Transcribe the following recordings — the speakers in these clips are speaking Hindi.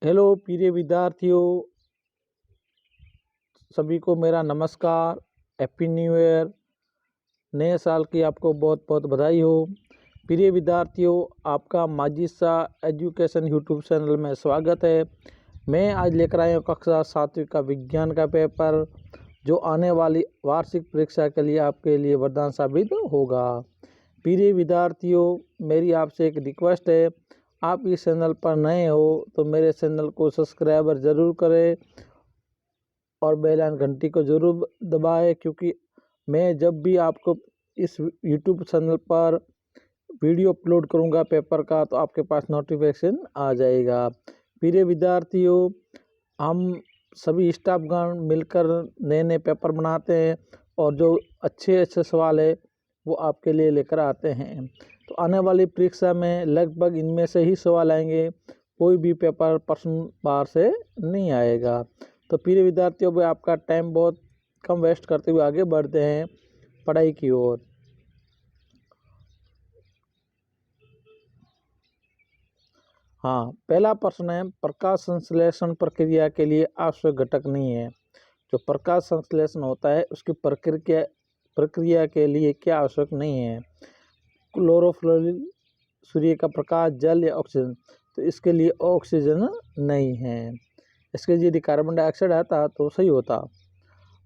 हेलो प्रिय विद्यार्थियों, सभी को मेरा नमस्कार। Happy new year. नए साल की आपको बहुत बहुत बधाई हो। प्रिय विद्यार्थियों, आपका माजिद एजुकेशन यूट्यूब चैनल में स्वागत है। मैं आज लेकर आया हूँ कक्षा 7वीं का विज्ञान का पेपर, जो आने वाली वार्षिक परीक्षा के लिए आपके लिए वरदान साबित होगा। प्रिय विद्यार्थियों, मेरी आपसे एक रिक्वेस्ट है, आप इस चैनल पर नए हो तो मेरे चैनल को सब्सक्राइबर ज़रूर करें और बेल आइकन घंटी को ज़रूर दबाएं, क्योंकि मैं जब भी आपको इस यूट्यूब चैनल पर वीडियो अपलोड करूंगा पेपर का, तो आपके पास नोटिफिकेशन आ जाएगा। प्रिय विद्यार्थियों, हम सभी स्टाफगण मिलकर नए नए पेपर बनाते हैं और जो अच्छे अच्छे सवाल है वो आपके लिए लेकर आते हैं। तो आने वाली परीक्षा में लगभग इनमें से ही सवाल आएंगे, कोई भी पेपर प्रश्न बाहर से नहीं आएगा। तो प्रिय विद्यार्थियों, भाई आपका टाइम बहुत कम वेस्ट करते हुए आगे बढ़ते हैं पढ़ाई की ओर। हाँ, पहला प्रश्न है, प्रकाश संश्लेषण प्रक्रिया के लिए आवश्यक घटक नहीं है। जो प्रकाश संश्लेषण होता है उसकी प्रक्रिया के लिए क्या आवश्यक नहीं है? क्लोरोफ्लोर, सूर्य का प्रकाश, जल या ऑक्सीजन? तो इसके लिए ऑक्सीजन नहीं है। इसके यदि कार्बन डाइऑक्साइड आता तो सही होता,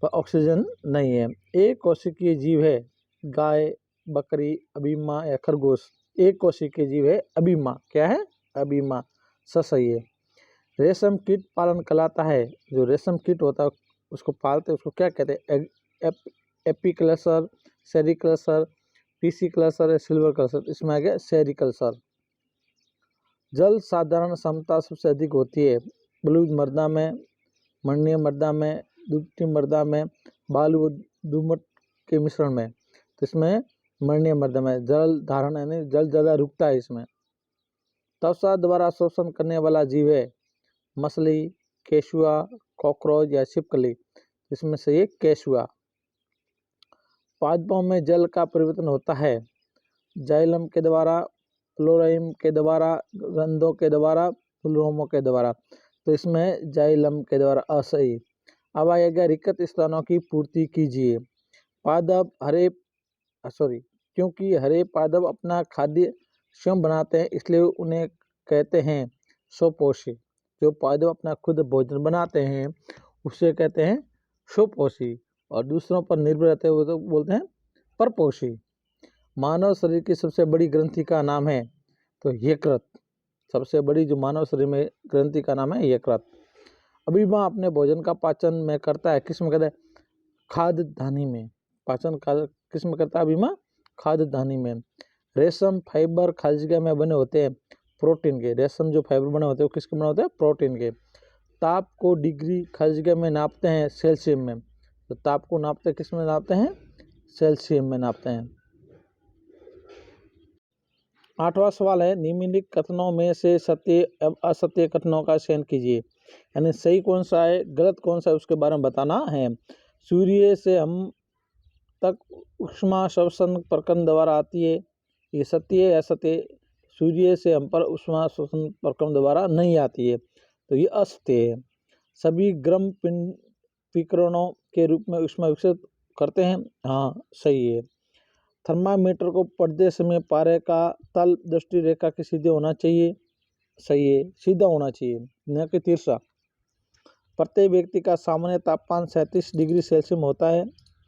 पर ऑक्सीजन नहीं है। एक कोशिकीय जीव है, गाय, बकरी, अबीमा या खरगोश? एक कोशिकीय जीव है अबीमा। क्या है? अबीमा। सही है। रेशम कीट पालन कहलाता है। जो रेशम कीट होता है उसको पालते उसको क्या कहते हैं? एपीकल्चर, सेरिकल्चर, पीसी कल्चर या सिल्वर कल्चर? इसमें आ गया सेरिकल्चर। जल साधारण क्षमता सबसे अधिक होती है बलुई मृदा में, मणीय मृदा में, दुधटी मृदा में, बालू दोमट के मिश्रण में? तो इसमें मणीय मृदा में जल धारण यानी जल ज़्यादा रुकता है इसमें। त्वचा द्वारा शोषण करने वाला जीव है मछली, केशुआ, कॉकरोच या छिपकली? इसमें से ये केशुआ। पादपों में जल का परिवर्तन होता है जाइलम के द्वारा, फ्लोराइम के द्वारा, गंधों के द्वारा, फ्लोरोमो के द्वारा? तो इसमें जाइलम के द्वारा। असही। अब आएगा रिक्त स्थानों की पूर्ति कीजिए। पादप हरे क्योंकि हरे पादप अपना खाद्य स्वयं बनाते हैं, इसलिए उन्हें कहते हैं स्वपोषी। जो पादप अपना खुद भोजन बनाते हैं उसे कहते हैं स्वपोषी, और दूसरों पर निर्भर रहते हैं वो तो बोलते हैं परपोषी। मानव शरीर की सबसे बड़ी ग्रंथि का नाम है? तो यकृत। सबसे बड़ी जो मानव शरीर में ग्रंथि का नाम है यकृत। अबीमा अपने भोजन का पाचन में करता है, किस में करता है? खाद्य धानी में। पाचन किस में करता है अबीमा? खाद्य धानी में। रेशम फाइबर खाद्य जगह में बने होते हैं प्रोटीन के। रेशम जो फाइबर बने होते हैं वो किसके बने होते हैं? प्रोटीन के। ताप को डिग्री खाद्य जगह में नापते हैं सेल्सियम में। तो ताप को नापते हैं किस में नापते हैं? सेल्सियम में नापते हैं। 8वां सवाल है, निम्नलिखित कथनों में से सत्य एवं असत्य कथनों का चयन कीजिए। यानी सही कौन सा है, गलत कौन सा है, उसके बारे में बताना है। सूर्य से हम तक ऊष्मा श्वसन प्रक्रम द्वारा आती है, ये सत्य है? असत्य? सूर्य से हम पर ऊष्मा श्वसन प्रक्रम द्वारा नहीं आती है, तो ये असत्य है। सभी ग्रम पिंड विकिरणों के रूप में ऊष्मा विकसित करते हैं? हाँ, सही है। थर्मामीटर को पढ़ते समय पारे का तल दृष्टि रेखा के सीधे होना चाहिए? सही है, सीधा होना चाहिए, न कि तिरछा। प्रत्येक व्यक्ति का सामान्य तापमान 37 डिग्री सेल्सियस होता है?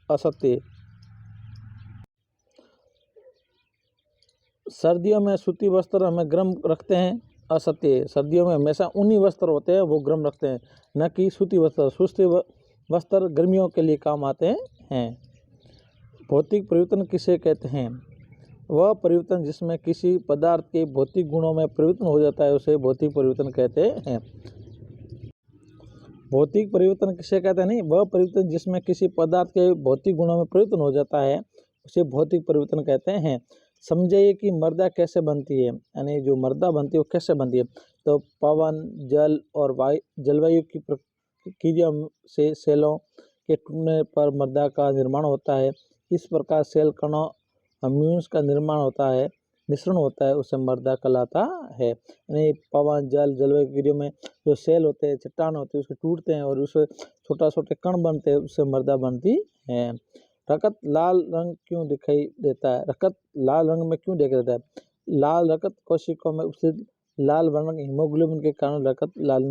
असत्य। सर्दियों में सूती वस्त्र हमें गर्म रखते हैं? असत्य है। सर्दियों में हमेशा ऊनी वस्त्र होते हैं, वो गर्म रखते हैं, न कि सूती वस्त्र। सूती वस्त्र गर्मियों के लिए काम आते हैं। भौतिक परिवर्तन किसे कहते हैं? वह परिवर्तन जिसमें किसी पदार्थ के भौतिक गुणों में परिवर्तन हो जाता है उसे भौतिक परिवर्तन कहते हैं। भौतिक परिवर्तन किसे कहते हैं? नहीं, वह परिवर्तन जिसमें किसी पदार्थ के भौतिक गुणों में परिवर्तन हो जाता है उसे भौतिक परिवर्तन कहते हैं। समझिए कि मृदा कैसे बनती है, यानी जो मृदा बनती है वो कैसे बनती है? तो पवन, जल और जलवायु की प्रक्रिया से सेलों के टूटने पर मृदा का निर्माण होता है। इस प्रकार सेल कणों म्यून्स का निर्माण होता है। मिश्रण होता है उसे मृदा कहलाता है। यानी पवन, जल, जलवायु क्रिया में जो सेल होते हैं, चट्टान होते हैं, उसके टूटते हैं और उससे छोटा छोटे कण बनते हैं, उससे मृदा बनती है। रकत लाल रंग क्यों दिखाई देता है? रकत लाल रंग में क्यों दिखाई देता है? लाल रकत कोशिकाओं में उपस्थित लाल वर्ण हीमोग्लोबिन के कारण रकत लाल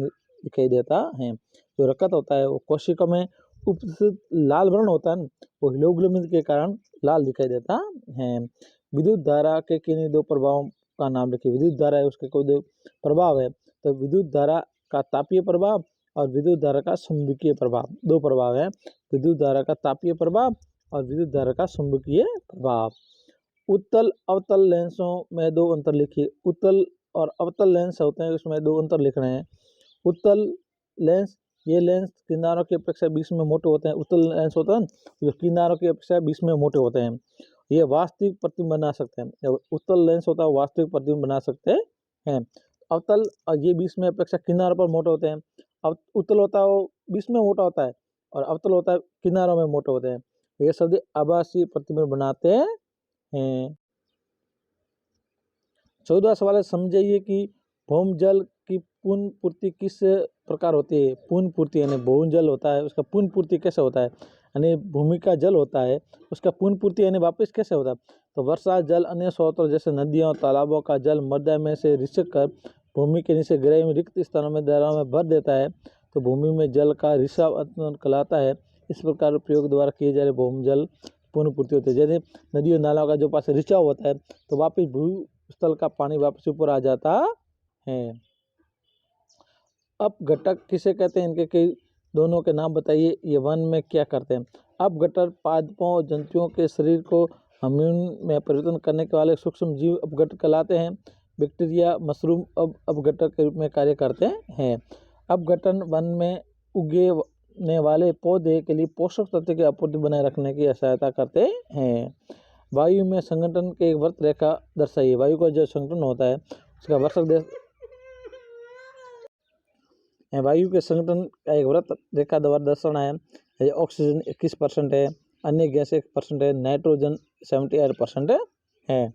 दिखाई देता है। जो रकत होता है वो कोशिकाओं में उपस्थित लाल वर्ण होता है, वो हीमोग्लोबिन के कारण लाल दिखाई देता है। विद्युत धारा के किन्हीं दो प्रभावों का नाम लिखिए। विद्युत धारा है, उसके कोई दो प्रभाव है, तो विद्युत धारा का तापीय प्रभाव और विद्युत धारा का चुंबकीय प्रभाव, दो प्रभाव है। विद्युत धारा का तापीय प्रभाव और विद्युत धारा का चुंबकीय प्रभाव। उत्तल अवतल लेंसों में दो अंतर लिखिए। उत्तल और अवतल लेंस होते हैं, उसमें दो अंतर लिख रहे हैं। उत्तल लेंस, ये लेंस किनारों की अपेक्षा बीच में मोटे होते हैं। उत्तल लेंस होता है जो किनारों की अपेक्षा बीच में मोटे होते हैं, ये वास्तविक प्रतिबिंब बना सकते हैं। उत्तल लेंस होता है वास्तविक प्रतिबिंब बना सकते हैं। अवतल ये बीच में अपेक्षा किनारों पर मोटे होते हैं। अब उत्तल होता है वो बीच में मोटा होता है और अवतल होता है किनारों में मोटे होते हैं। ये शब्द आभासी प्रतिबिंब बनाते हैं। 14वां सवाल है, समझाइए कि भौमजल की पुनः पूर्ति किस प्रकार होती है? पुनः पूर्ति यानी भौमजल होता है, उसका पुनः पूर्ति कैसे होता है? यानी भूमि का जल होता है, उसका पुनः पूर्ति यानी वापस कैसे होता है? तो वर्षा जल अन्य स्रोतों जैसे नदियों, तालाबों का जल मृदा में से रिसक कर भूमि के नीचे गहराई में रिक्त स्थानों में दरारों में भर देता है, तो भूमि में जल का रिसाव उत्पन्न कहलाता है। इस प्रकार प्रयोग द्वारा किए जा रहे भौमजल पुनः पूर्ति होती है। जैसे नदियों नालों का जो पास रिसाव होता है तो वापिस भूस्थल का पानी वापस ऊपर आ जाता है। अपघटक किसे कहते हैं? इनके कई दोनों के नाम बताइए। ये वन में क्या करते हैं? अपघटक पादपों जंतुओं के शरीर को हम्यून में परिवर्तन करने के वाले सूक्ष्म जीव अपघटक कहलाते हैं। बैक्टीरिया, मशरूम अपघटक के रूप में कार्य करते हैं। अपघटन वन में उगने वाले पौधे के लिए पोषक तत्व की आपूर्ति बनाए रखने की सहायता करते हैं। वायु में संगठन के एक वृत्त रेखा दर्शाइए। वायु का जो संगठन होता है उसका वृत्त वायु के संगठन का एक वृत्त रेखा द्वारा दर्शाना है। ऑक्सीजन 21% है, अन्य गैस 1% है, नाइट्रोजन 78% है।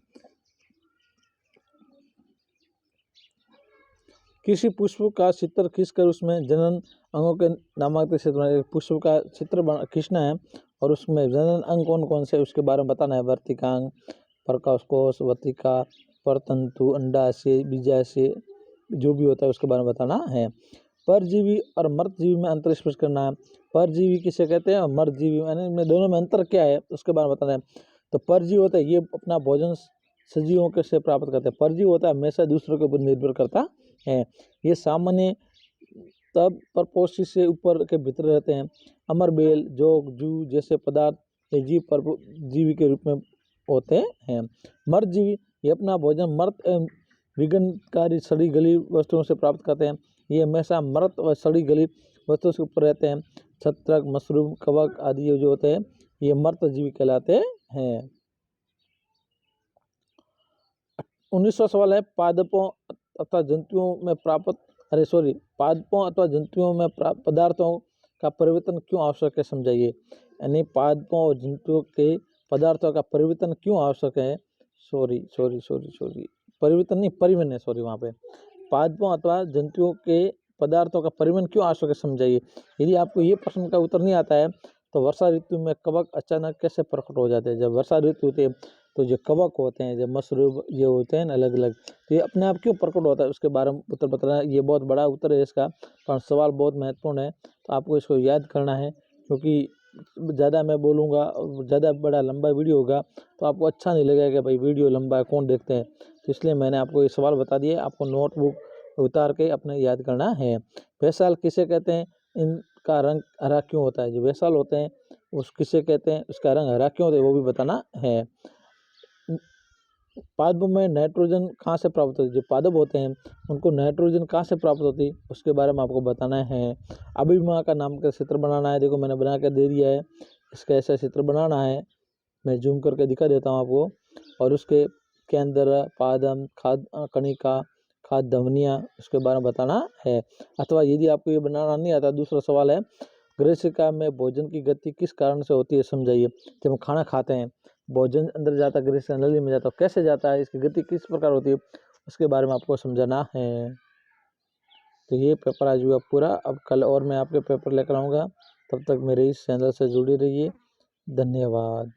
किसी पुष्प का चित्र खींचकर उसमें जनन अंगों के नामांकित क्षेत्र, पुष्प का चित्र खींचना है और उसमें जनन अंग कौन कौन से उसके बारे में बताना है। वर्तिकांग, प्रकाश कोश, वर्तिका, परतंतु, अंडाशय, बीजाशय, जो भी होता है उसके बारे में बताना है। परजीवी और मृतजीवी में अंतर स्पष्ट करना है। परजीवी किसे कहते हैं और मृतजीवी यानी दोनों में अंतर क्या है उसके बारे में बताना है। तो परजीवी होता है ये अपना भोजन सजीवों के से प्राप्त करते हैं। परजीवी होता है हमेशा दूसरों के ऊपर निर्भर करता है। ये सामान्य तब परपोषी से ऊपर के भीतर रहते हैं। अमरबेल, जोग, जू जैसे पदार्थ ये जीव परजीवी के रूप में होते हैं। मृतजीवी ये अपना भोजन मृत एवं विघटनकारी सड़ी गली वस्तुओं से प्राप्त करते हैं। ये हमेशा मृत व सड़ी गली वस्तुओं से ऊपर रहते हैं। छत्रक, मशरूम, कवक आदि जो होते हैं ये मृत जीवी कहलाते हैं। 19वां सवाल है, पादपों अथवा जंतुओं में पदार्थों का परिवर्तन क्यों आवश्यक है, समझाइए। यानी पादपों और जंतुओं के पदार्थों का परिवर्तन क्यों आवश्यक है? परिवर्तन नहीं, परिवहन है, वहाँ पे पादपों अथवा जंतुओं के पदार्थों का परिवहन क्यों आवश्यक है, समझाइए। यदि आपको ये प्रश्न का उत्तर नहीं आता है तो वर्षा ऋतु में कवक अचानक कैसे प्रकट हो जाते हैं? जब वर्षा ऋतु होती है तो जो कवक होते हैं, जब मशरूम ये होते हैं अलग अलग, तो ये अपने आप क्यों प्रकट होता है उसके बारे में उत्तर बताना है। ये बहुत बड़ा उत्तर है इसका, पर सवाल बहुत महत्वपूर्ण है तो आपको इसको याद करना है, क्योंकि ज़्यादा मैं बोलूँगा ज़्यादा बड़ा लंबा वीडियो होगा तो आपको अच्छा नहीं लगेगा कि भाई वीडियो लंबा है कौन देखते हैं। तो इसलिए मैंने आपको ये सवाल बता दिए, आपको नोटबुक उतार के अपने याद करना है। वैसाल किसे कहते हैं? इनका रंग हरा क्यों होता है? जो वैसाल होते हैं उस किसे कहते हैं, उसका रंग हरा क्यों होता है वो भी बताना है। पादपों में नाइट्रोजन कहाँ से प्राप्त होती है? जो पादप होते हैं उनको नाइट्रोजन कहाँ से प्राप्त होती है उसके बारे में आपको बताना है। अभिमा का नाम का चित्र बनाना है। देखो मैंने बना कर दे दिया है, इसका ऐसा चित्र बनाना है, मैं जूम करके दिखा देता हूँ आपको। और उसके केंद्र, पादम, खाद कणिका, खाद धमनियाँ उसके बारे में बताना है। अथवा यदि आपको ये बनाना नहीं आता, दूसरा सवाल है, गृहशिका में भोजन की गति किस कारण से होती है, समझाइए। जब हम खाना खाते हैं भोजन अंदर जाता है, गृह से नली में जाता है, कैसे जाता है, इसकी गति किस प्रकार होती है, उसके बारे में आपको समझाना है। तो ये पेपर आज हुआ पूरा। अब कल और मैं आपके पेपर लेकर आऊँगा। तब तक मेरे इस चैनल से जुड़े रहिए। धन्यवाद।